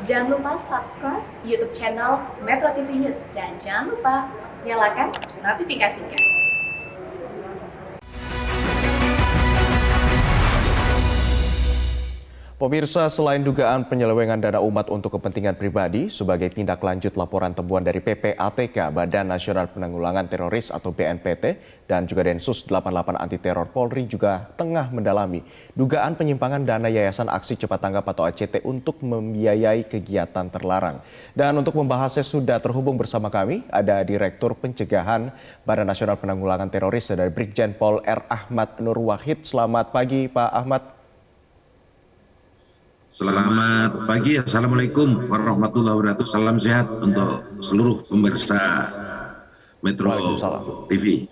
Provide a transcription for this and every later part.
Jangan lupa subscribe YouTube channel Metro TV News dan jangan lupa nyalakan notifikasinya. Pemirsa, selain dugaan penyelewengan dana umat untuk kepentingan pribadi sebagai tindak lanjut laporan temuan dari PPATK, Badan Nasional Penanggulangan Teroris atau BNPT, dan juga Densus 88 Anti Teror Polri juga tengah mendalami dugaan penyimpangan dana Yayasan Aksi Cepat Tanggap atau ACT untuk membiayai kegiatan terlarang. Dan untuk membahasnya sudah terhubung bersama kami, ada Direktur Pencegahan Badan Nasional Penanggulangan Teroris dari Brigjen Pol R. Ahmad Nur Wahid. Selamat pagi, Pak Ahmad. Selamat pagi, Assalamualaikum warahmatullahi wabarakatuh. Salam sehat untuk seluruh pemirsa Metro TV.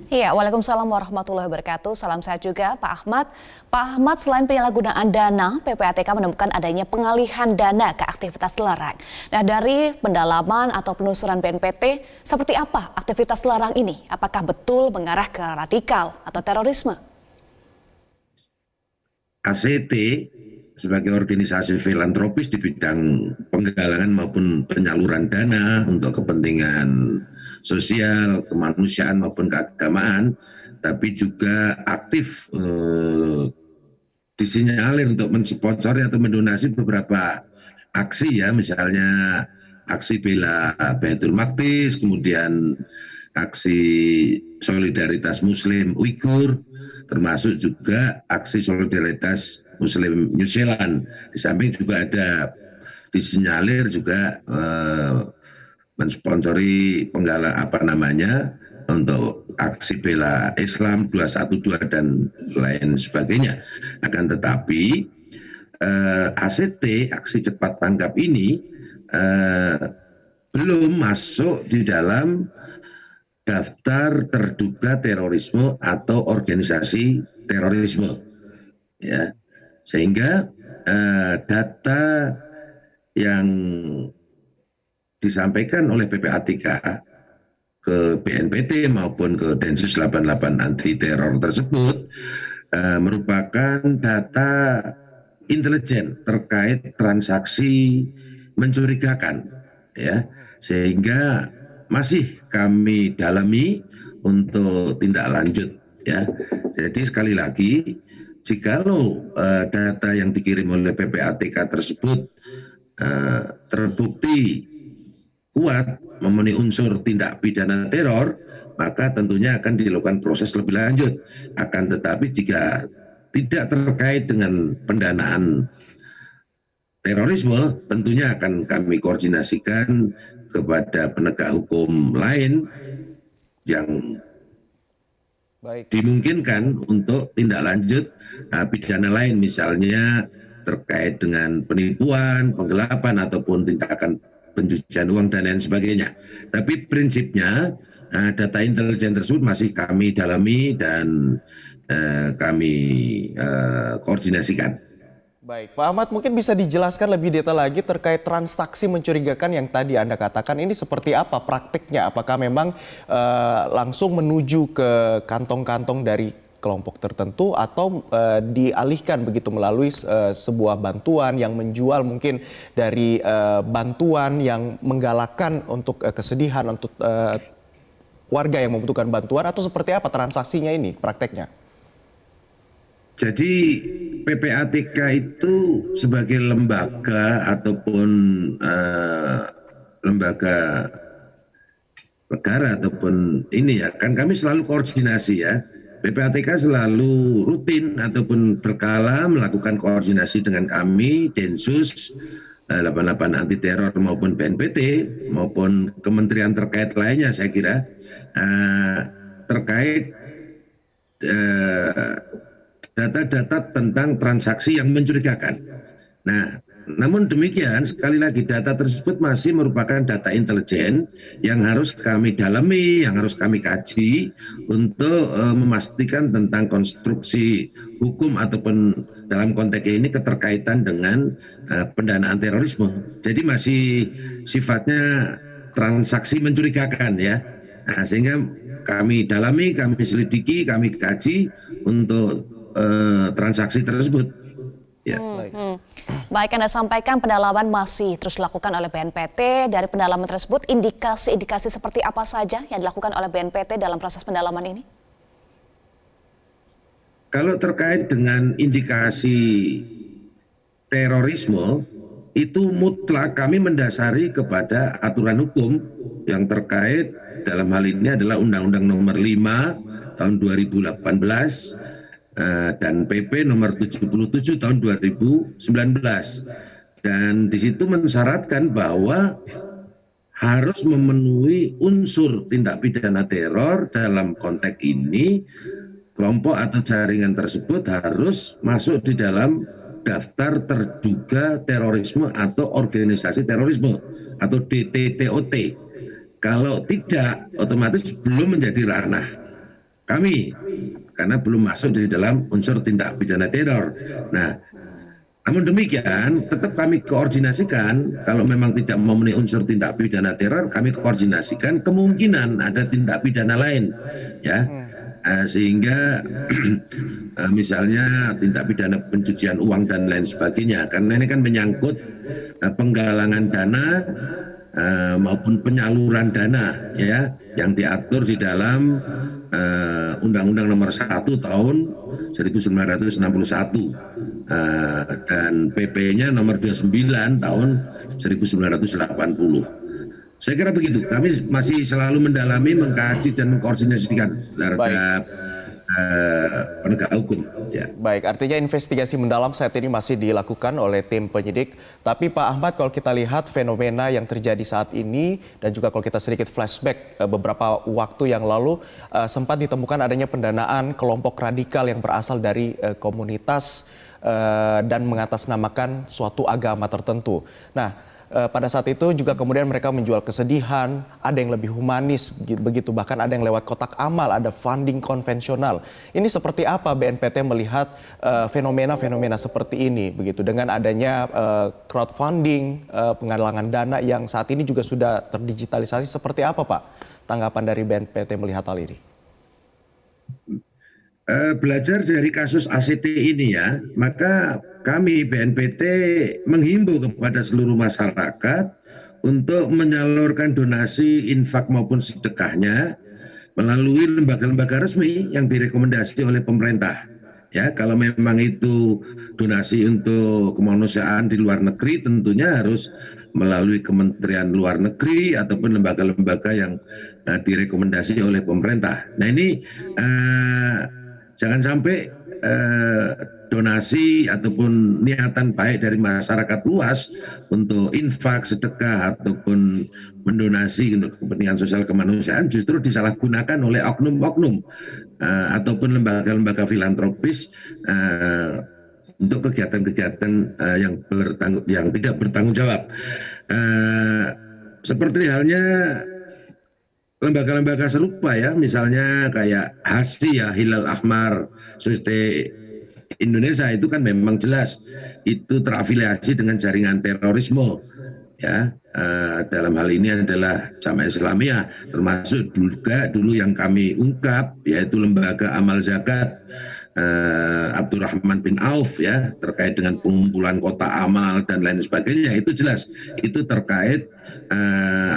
Iya, Waalaikumsalam warahmatullahi wabarakatuh. Salam sehat juga Pak Ahmad. Pak Ahmad, selain penyalahgunaan dana, PPATK menemukan adanya pengalihan dana ke aktivitas terlarang. Nah, dari pendalaman atau penelusuran BNPT, seperti apa aktivitas terlarang ini? Apakah betul mengarah ke radikal atau terorisme? ACT sebagai organisasi filantropis di bidang penggalangan maupun penyaluran dana untuk kepentingan sosial, kemanusiaan maupun keagamaan, tapi juga aktif disinyalir untuk mensponsori atau mendonasi beberapa aksi ya, misalnya aksi bela Baitul Maqdis, kemudian aksi solidaritas Muslim Uighur, termasuk juga aksi solidaritas Muslim New Zealand. Di samping juga ada disinyalir juga mensponsori untuk aksi bela Islam 212 dan lain sebagainya. Akan tetapi ACT, aksi cepat tanggap ini belum masuk di dalam daftar terduga terorisme atau organisasi terorisme, ya. Sehingga data yang disampaikan oleh PPATK ke BNPT maupun ke Densus 88 Anti Teror tersebut merupakan data intelijen terkait transaksi mencurigakan, ya, sehingga masih kami dalami untuk tindak lanjut, ya. Jadi sekali lagi, jikalau data yang dikirim oleh PPATK tersebut terbukti kuat memenuhi unsur tindak pidana teror, maka tentunya akan dilakukan proses lebih lanjut. Akan tetapi jika tidak terkait dengan pendanaan terorisme, tentunya akan kami koordinasikan kepada penegak hukum lain yang dimungkinkan untuk tindak lanjut pidana lain, misalnya terkait dengan penipuan, penggelapan, ataupun tindakan pencucian uang dan lain sebagainya. Tapi prinsipnya data intelijen tersebut masih kami dalami dan kami koordinasikan. Baik, Pak Ahmad, mungkin bisa dijelaskan lebih detail lagi terkait transaksi mencurigakan yang tadi Anda katakan ini seperti apa praktiknya? Apakah memang langsung menuju ke kantong-kantong dari kelompok tertentu atau dialihkan begitu melalui sebuah bantuan yang menjual mungkin dari bantuan yang menggalakkan untuk kesedihan untuk warga yang membutuhkan bantuan, atau seperti apa transaksinya ini prakteknya? Jadi PPATK itu sebagai lembaga ataupun lembaga negara ataupun ini ya, kan kami selalu koordinasi ya. PPATK selalu rutin ataupun berkala melakukan koordinasi dengan kami, Densus 88 Anti Teror maupun BNPT maupun kementerian terkait lainnya, saya kira terkait data-data tentang transaksi yang mencurigakan. Nah, namun demikian, sekali lagi data tersebut masih merupakan data intelijen yang harus kami dalami, yang harus kami kaji untuk memastikan tentang konstruksi hukum ataupun dalam konteks ini keterkaitan dengan pendanaan terorisme. Jadi masih sifatnya transaksi mencurigakan ya. Nah, sehingga kami dalami, kami selidiki, kami kaji untuk transaksi tersebut. Ya. Baik, Anda sampaikan pendalaman masih terus dilakukan oleh BNPT. Dari pendalaman tersebut, indikasi-indikasi seperti apa saja yang dilakukan oleh BNPT dalam proses pendalaman ini? Kalau terkait dengan indikasi terorisme, itu mutlak kami mendasari kepada aturan hukum yang terkait, dalam hal ini adalah Undang-Undang Nomor 5 tahun 2018 dan PP Nomor 77 tahun 2019. Dan di situ mensyaratkan bahwa harus memenuhi unsur tindak pidana teror. Dalam konteks ini kelompok atau jaringan tersebut harus masuk di dalam daftar terduga terorisme atau organisasi terorisme atau DTTOT. Kalau tidak, otomatis belum menjadi ranah kami karena belum masuk di dalam unsur tindak pidana teror. Nah, namun demikian tetap kami koordinasikan kalau memang tidak memenuhi unsur tindak pidana teror, kami koordinasikan kemungkinan ada tindak pidana lain, ya. Sehingga misalnya tindak pidana pencucian uang dan lain sebagainya, karena ini kan menyangkut penggalangan dana maupun penyaluran dana, ya, yang diatur di dalam Undang-Undang Nomor 1 tahun 1961 dan PP-nya Nomor 29 tahun 1980. Saya kira begitu. Kami masih selalu mendalami, mengkaji dan mengkoordinasikan terhadap penegak hukum. Ya. Baik, artinya investigasi mendalam saat ini masih dilakukan oleh tim penyidik. Tapi Pak Ahmad, kalau kita lihat fenomena yang terjadi saat ini dan juga kalau kita sedikit flashback beberapa waktu yang lalu sempat ditemukan adanya pendanaan kelompok radikal yang berasal dari komunitas dan mengatasnamakan suatu agama tertentu. Nah, pada saat itu juga kemudian mereka menjual kesedihan, ada yang lebih humanis begitu, bahkan ada yang lewat kotak amal, ada funding konvensional. Ini seperti apa BNPT melihat fenomena-fenomena seperti ini begitu dengan adanya crowdfunding, penggalangan dana yang saat ini juga sudah terdigitalisasi, seperti apa Pak tanggapan dari BNPT melihat hal ini? Belajar dari kasus ACT ini ya, maka kami BNPT menghimbau kepada seluruh masyarakat untuk menyalurkan donasi, infak maupun sedekahnya melalui lembaga-lembaga resmi yang direkomendasi oleh pemerintah. Ya, kalau memang itu donasi untuk kemanusiaan di luar negeri, tentunya harus melalui Kementerian Luar Negeri ataupun lembaga-lembaga yang direkomendasi oleh pemerintah. Nah ini jangan sampai donasi ataupun niatan baik dari masyarakat luas untuk infak, sedekah ataupun mendonasi untuk kepentingan sosial kemanusiaan justru disalahgunakan oleh oknum-oknum ataupun lembaga-lembaga filantropis untuk kegiatan-kegiatan yang tidak bertanggung jawab. Seperti halnya lembaga-lembaga serupa ya, misalnya kayak HASI ya, Hilal Ahmar Society Indonesia, itu kan memang jelas itu terafiliasi dengan jaringan terorisme ya. Dalam hal ini adalah Jamaah Islamiyah, termasuk juga dulu yang kami ungkap yaitu lembaga amal zakat Abdurrahman bin Auf ya, terkait dengan pengumpulan kota amal dan lain sebagainya. Itu jelas itu terkait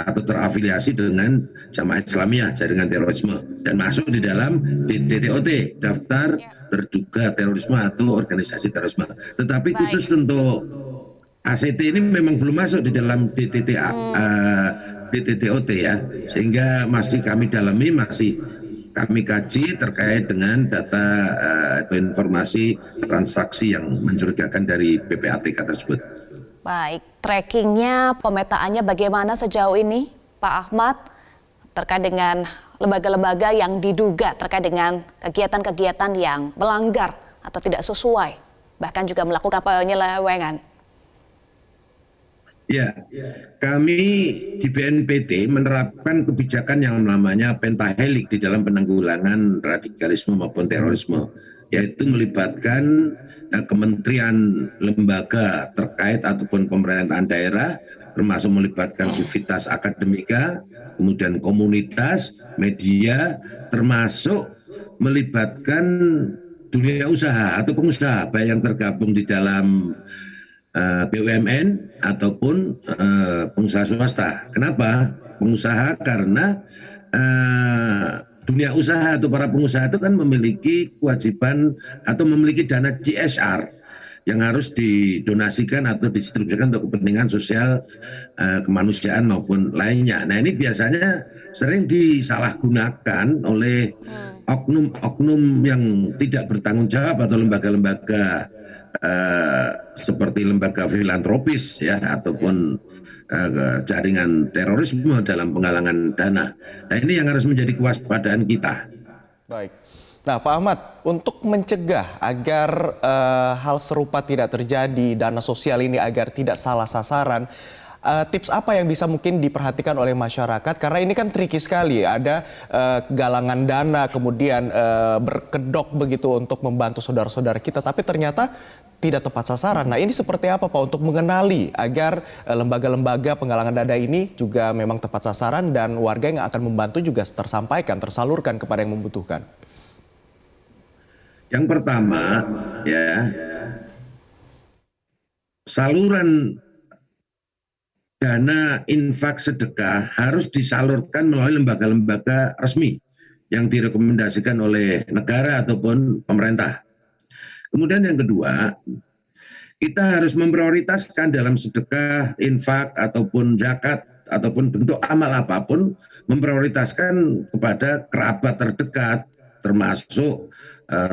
atau terafiliasi dengan Jamaah Islamiyah, jaringan terorisme, dan masuk di dalam DTTOT, daftar terduga terorisme atau organisasi terorisme. Tetapi khusus untuk ACT ini memang belum masuk di dalam DTTOT ya, sehingga masih kami dalami, masih kami kaji terkait dengan data atau informasi transaksi yang mencurigakan dari PPATK tersebut. Baik, trackingnya, pemetaannya bagaimana sejauh ini Pak Ahmad terkait dengan lembaga-lembaga yang diduga terkait dengan kegiatan-kegiatan yang melanggar atau tidak sesuai, bahkan juga melakukan penyelewengan? Ya, kami di BNPT menerapkan kebijakan yang namanya pentahelik di dalam penanggulangan radikalisme maupun terorisme, yaitu melibatkan kementerian, lembaga terkait ataupun pemerintahan daerah, termasuk melibatkan sivitas akademika, kemudian komunitas, media, termasuk melibatkan dunia usaha atau pengusaha, baik yang tergabung di dalam BUMN ataupun pengusaha swasta. Kenapa? Pengusaha karena dunia usaha atau para pengusaha itu kan memiliki kewajiban atau memiliki dana CSR yang harus didonasikan atau didistribusikan untuk kepentingan sosial, kemanusiaan maupun lainnya. Nah ini biasanya sering disalahgunakan oleh oknum-oknum yang tidak bertanggung jawab atau lembaga-lembaga seperti lembaga filantropis ya ataupun jaringan terorisme dalam penggalangan dana. Nah ini yang harus menjadi kewaspadaan kita. Baik. Nah, Pak Ahmad, untuk mencegah agar hal serupa tidak terjadi, dana sosial ini agar tidak salah sasaran, tips apa yang bisa mungkin diperhatikan oleh masyarakat? Karena ini kan tricky sekali, ada galangan dana kemudian berkedok begitu untuk membantu saudara-saudara kita, tapi ternyata tidak tepat sasaran. Nah, ini seperti apa Pak untuk mengenali agar lembaga-lembaga penggalangan dana ini juga memang tepat sasaran dan warga yang akan membantu juga tersampaikan, tersalurkan kepada yang membutuhkan? Yang pertama, ya, saluran dana infak sedekah harus disalurkan melalui lembaga-lembaga resmi yang direkomendasikan oleh negara ataupun pemerintah. Kemudian yang kedua, kita harus memprioritaskan dalam sedekah, infak, ataupun zakat, ataupun bentuk amal apapun, memprioritaskan kepada kerabat terdekat, termasuk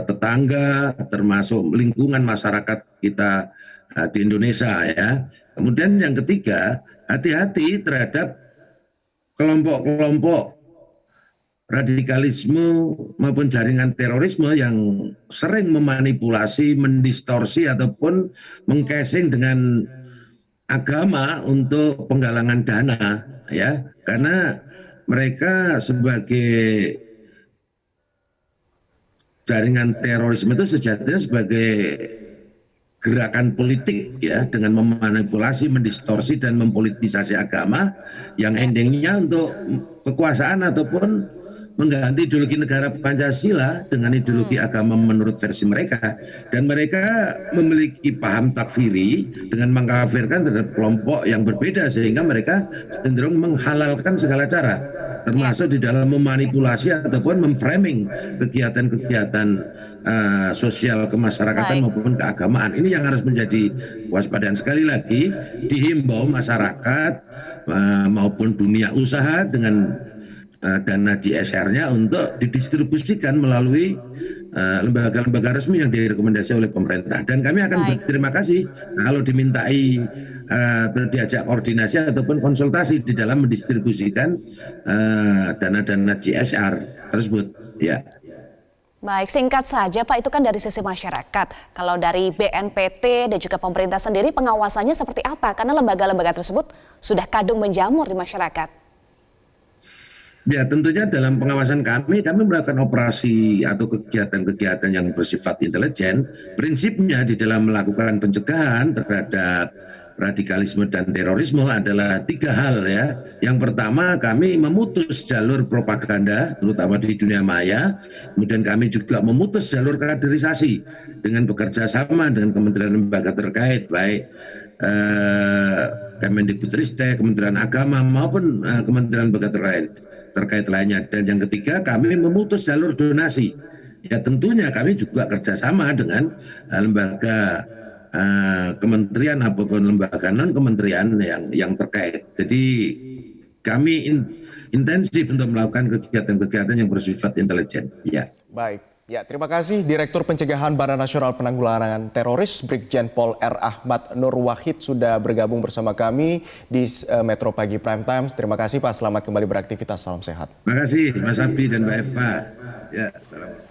tetangga, termasuk lingkungan masyarakat kita di Indonesia ya. Kemudian yang ketiga, hati-hati terhadap kelompok-kelompok radikalisme maupun jaringan terorisme yang sering memanipulasi, mendistorsi ataupun mengcasing dengan agama untuk penggalangan dana ya. Karena mereka sebagai jaringan terorisme itu sejatinya sebagai gerakan politik ya dengan memanipulasi, mendistorsi dan mempolitisasi agama yang endingnya untuk kekuasaan ataupun mengganti ideologi negara Pancasila dengan ideologi agama menurut versi mereka, dan mereka memiliki paham takfiri dengan mengkafirkan terhadap kelompok yang berbeda sehingga mereka cenderung menghalalkan segala cara termasuk di dalam memanipulasi ataupun memframing kegiatan-kegiatan sosial kemasyarakatan maupun keagamaan. Ini yang harus menjadi waspadaan. Sekali lagi dihimbau masyarakat maupun dunia usaha dengan dana CSR-nya untuk didistribusikan melalui lembaga-lembaga resmi yang direkomendasi oleh pemerintah. Dan kami akan berterima kasih kalau dimintai diajak koordinasi ataupun konsultasi di dalam mendistribusikan dana-dana CSR tersebut. Ya. Baik, singkat saja Pak, itu kan dari sisi masyarakat. Kalau dari BNPT dan juga pemerintah sendiri pengawasannya seperti apa? Karena lembaga-lembaga tersebut sudah kadung menjamur di masyarakat. Ya, tentunya dalam pengawasan kami melakukan operasi atau kegiatan-kegiatan yang bersifat intelijen. Prinsipnya di dalam melakukan pencegahan terhadap radikalisme dan terorisme adalah 3 hal ya. Yang pertama, kami memutus jalur propaganda terutama di dunia maya. Kemudian kami juga memutus jalur kaderisasi dengan bekerja sama dengan kementerian lembaga terkait, baik Kemendikbudristek, Kementerian Agama maupun kementerian lembaga terkait lainnya. Dan yang ketiga, kami memutus jalur donasi. Ya tentunya kami juga kerjasama dengan lembaga kementerian ataupun lembaga non kementerian yang terkait. Jadi kami intensif untuk melakukan kegiatan-kegiatan yang bersifat intelijen. Ya. Baik. Ya, terima kasih Direktur Pencegahan Badan Nasional Penanggulangan Teroris Brigjen Pol R. Ahmad Nur Wahid sudah bergabung bersama kami di Metro Pagi Prime Times. Terima kasih Pak, selamat kembali beraktivitas, salam sehat. Terima kasih Mas Abdi dan Mbak Eva. Ya, salam.